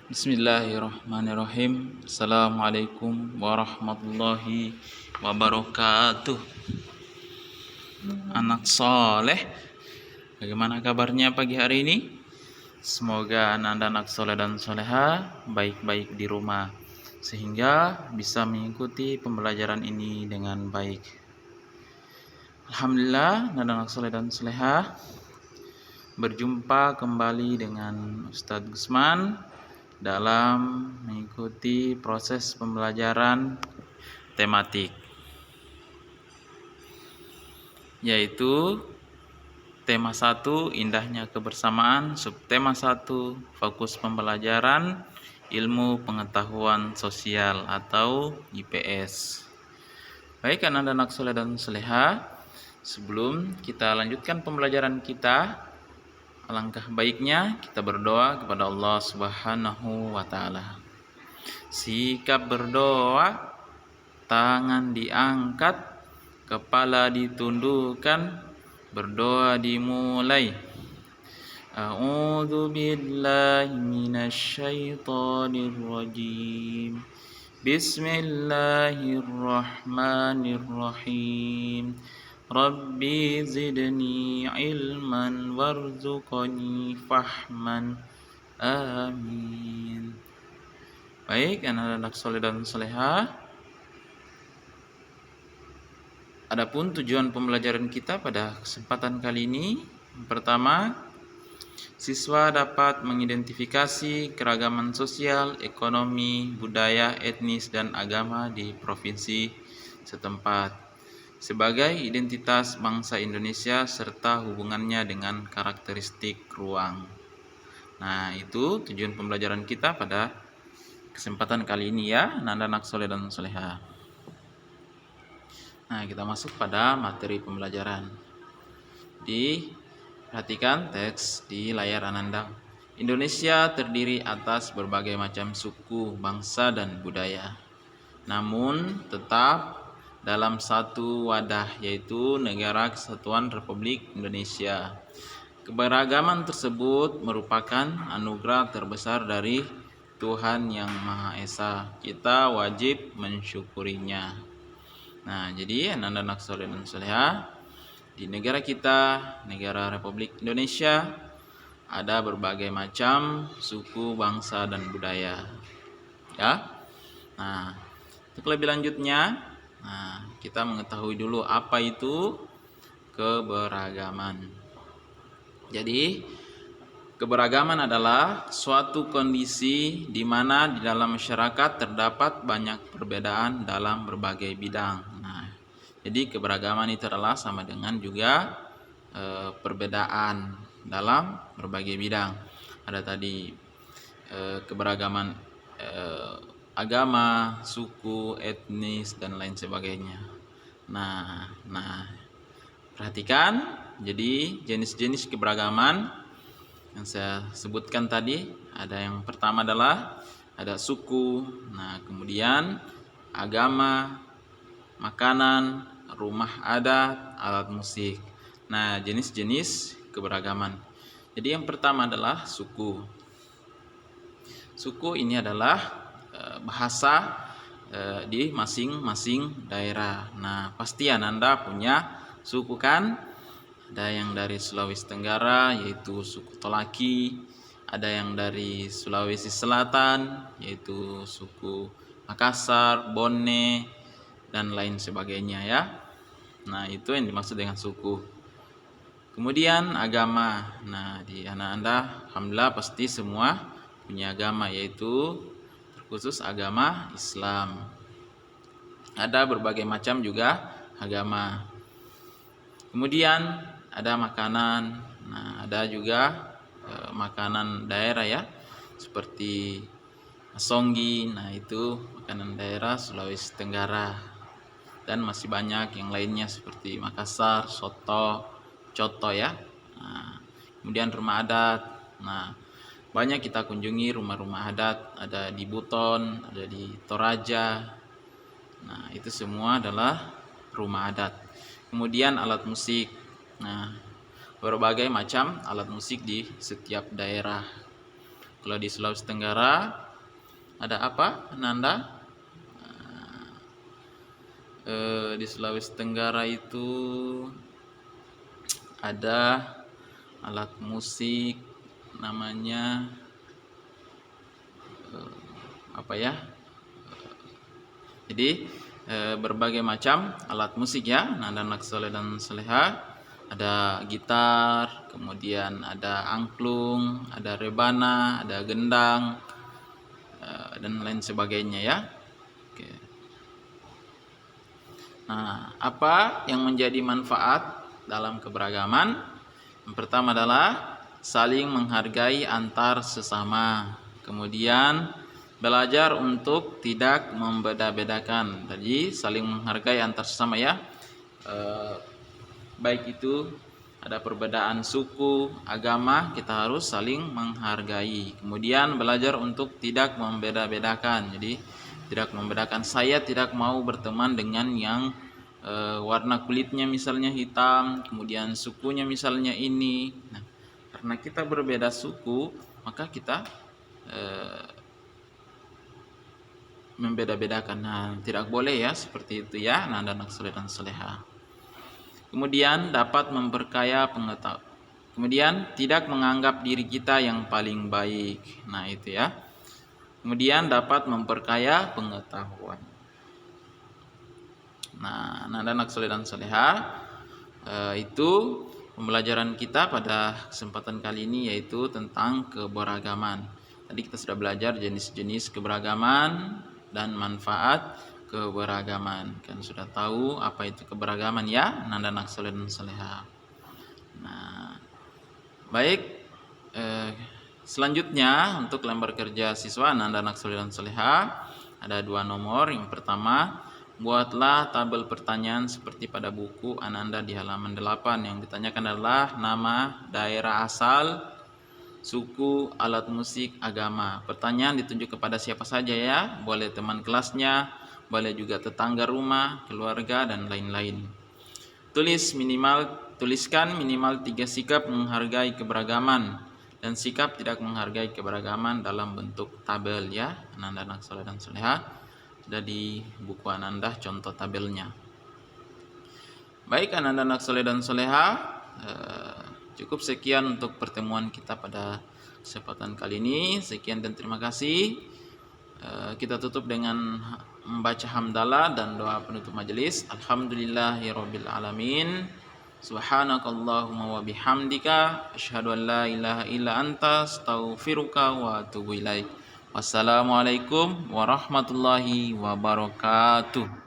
Bismillahirrahmanirrahim. Assalamualaikum warahmatullahi wabarakatuh. Anak soleh, bagaimana kabarnya pagi hari ini? Semoga anda anak soleh dan soleha baik-baik di rumah, sehingga bisa mengikuti pembelajaran ini dengan baik. Alhamdulillah, anak soleh dan soleha, berjumpa kembali dengan Ustadz Gusman dalam mengikuti proses pembelajaran tematik, yaitu tema 1 indahnya kebersamaan, subtema 1 fokus pembelajaran ilmu pengetahuan sosial atau IPS. Baik anak-anak soleh dan soleha, sebelum kita lanjutkan pembelajaran kita, alangkah baiknya kita berdoa kepada Allah Subhanahu wa Ta'ala. Sikap berdoa, tangan diangkat, kepala ditundukkan, berdoa dimulai. A'udzu billahi minasyaitonir rajim. Bismillahirrahmanirrahim. Rabbi zidni ilman warzuqni fahman. Amin. Baik, anak-anak soleh dan soleha, adapun tujuan pembelajaran kita pada kesempatan kali ini, pertama, siswa dapat mengidentifikasi keragaman sosial, ekonomi, budaya, etnis, dan agama di provinsi setempat sebagai identitas bangsa Indonesia serta hubungannya dengan karakteristik ruang. Nah, itu tujuan pembelajaran kita pada kesempatan kali ini ya, anak-anak soleh dan soleha. Nah, kita masuk pada materi pembelajaran. Perhatikan teks di layar Ananda. Indonesia terdiri atas berbagai macam suku, bangsa, dan budaya, namun tetap dalam satu wadah, yaitu Negara Kesatuan Republik Indonesia. Keberagaman tersebut merupakan anugerah terbesar dari Tuhan Yang Maha Esa. Kita wajib mensyukurinya. Nah, jadi anak-anak soleh dan soleha, di negara kita, Negara Republik Indonesia, ada berbagai macam suku, bangsa, dan budaya. Ya. Nah, untuk lebih lanjutnya, kita mengetahui dulu apa itu keberagaman. Jadi, keberagaman adalah suatu kondisi di mana di dalam masyarakat terdapat banyak perbedaan dalam berbagai bidang. Nah, jadi keberagaman itu adalah sama dengan juga perbedaan dalam berbagai bidang. Ada tadi keberagaman agama, suku, etnis, dan lain sebagainya. Nah, perhatikan, jadi jenis-jenis keberagaman yang saya sebutkan tadi, ada yang pertama adalah ada suku, nah kemudian agama, makanan, rumah adat, alat musik. Nah, jenis-jenis keberagaman. Jadi yang pertama adalah suku. Suku ini adalah bahasa di masing-masing daerah. Nah, pasti Anda punya suku kan? Ada yang dari Sulawesi Tenggara, yaitu suku Tolaki. Ada yang dari Sulawesi Selatan, yaitu suku Makassar, Bone, dan lain sebagainya ya. Nah, itu yang dimaksud dengan suku. Kemudian agama. Nah, di anak Anda alhamdulillah pasti semua punya agama, yaitu terkhusus agama Islam. Ada berbagai macam juga agama. Kemudian ada makanan. Nah, ada juga makanan daerah ya, seperti asonggi. Nah, itu makanan daerah Sulawesi Tenggara. Dan masih banyak yang lainnya seperti Makassar, soto, coto ya. Nah, kemudian rumah adat. Nah, banyak kita kunjungi rumah-rumah adat, ada di Buton, ada di Toraja. Nah, itu semua adalah rumah adat. Kemudian alat musik. Nah, berbagai macam alat musik di setiap daerah. Kalau di Sulawesi Tenggara ada apa, Nanda? Di Sulawesi Tenggara itu ada alat musik namanya apa ya? Jadi berbagai macam alat musik ya, Nanda Naksoleh dan Soleha. Ada gitar, kemudian ada angklung, ada rebana, ada gendang, dan lain sebagainya ya. Oke. Nah, apa yang menjadi manfaat dalam keberagaman? Yang pertama adalah saling menghargai antar sesama. Kemudian belajar untuk tidak membeda-bedakan. Jadi saling menghargai antar sesama ya. Baik itu ada perbedaan suku, agama, kita harus saling menghargai. Kemudian belajar untuk tidak membeda-bedakan. Jadi tidak membedakan, saya tidak mau berteman dengan yang warna kulitnya misalnya hitam, kemudian sukunya misalnya ini. Nah, karena kita berbeda suku, maka kita membeda-bedakan. Nah, tidak boleh ya seperti itu ya, Nanda Naksoleh dan Soleha. Kemudian dapat memperkaya pengetahuan. Kemudian tidak menganggap diri kita yang paling baik. Nah, itu ya. Kemudian dapat memperkaya pengetahuan. Nah, Nanda Naksoleh dan Soleha, itu pembelajaran kita pada kesempatan kali ini yaitu tentang keberagaman. Tadi kita sudah belajar jenis-jenis keberagaman dan manfaat keberagaman. Kan sudah tahu apa itu keberagaman ya, Nanda Naksoleh dan Soleha. Nah, baik, selanjutnya untuk lembar kerja siswa Nanda Naksoleh dan Soleha ada 2 nomor. Yang pertama, buatlah tabel pertanyaan seperti pada buku Ananda di halaman 8. Yang ditanyakan adalah nama, daerah asal, suku, alat musik, agama. Pertanyaan ditunjuk kepada siapa saja ya, boleh teman kelasnya, boleh juga tetangga rumah, keluarga, dan lain-lain. Tuliskan minimal 3 sikap menghargai keberagaman dan sikap tidak menghargai keberagaman dalam bentuk tabel ya, Ananda Naksoleh dan Soleha. Sudah di buku Ananda contoh tabelnya. Baik, Ananda Naksoleh dan Soleha, cukup sekian untuk pertemuan kita pada kesempatan kali ini. Sekian dan terima kasih. Kita tutup dengan membaca hamdalah dan doa penutup majelis. Alhamdulillahirabbil alamin. Subhanakallahumma wa bihamdika asyhadu an la ilaha illa anta astaghfiruka wa atubu ilaik. Wassalamualaikum warahmatullahi wabarakatuh.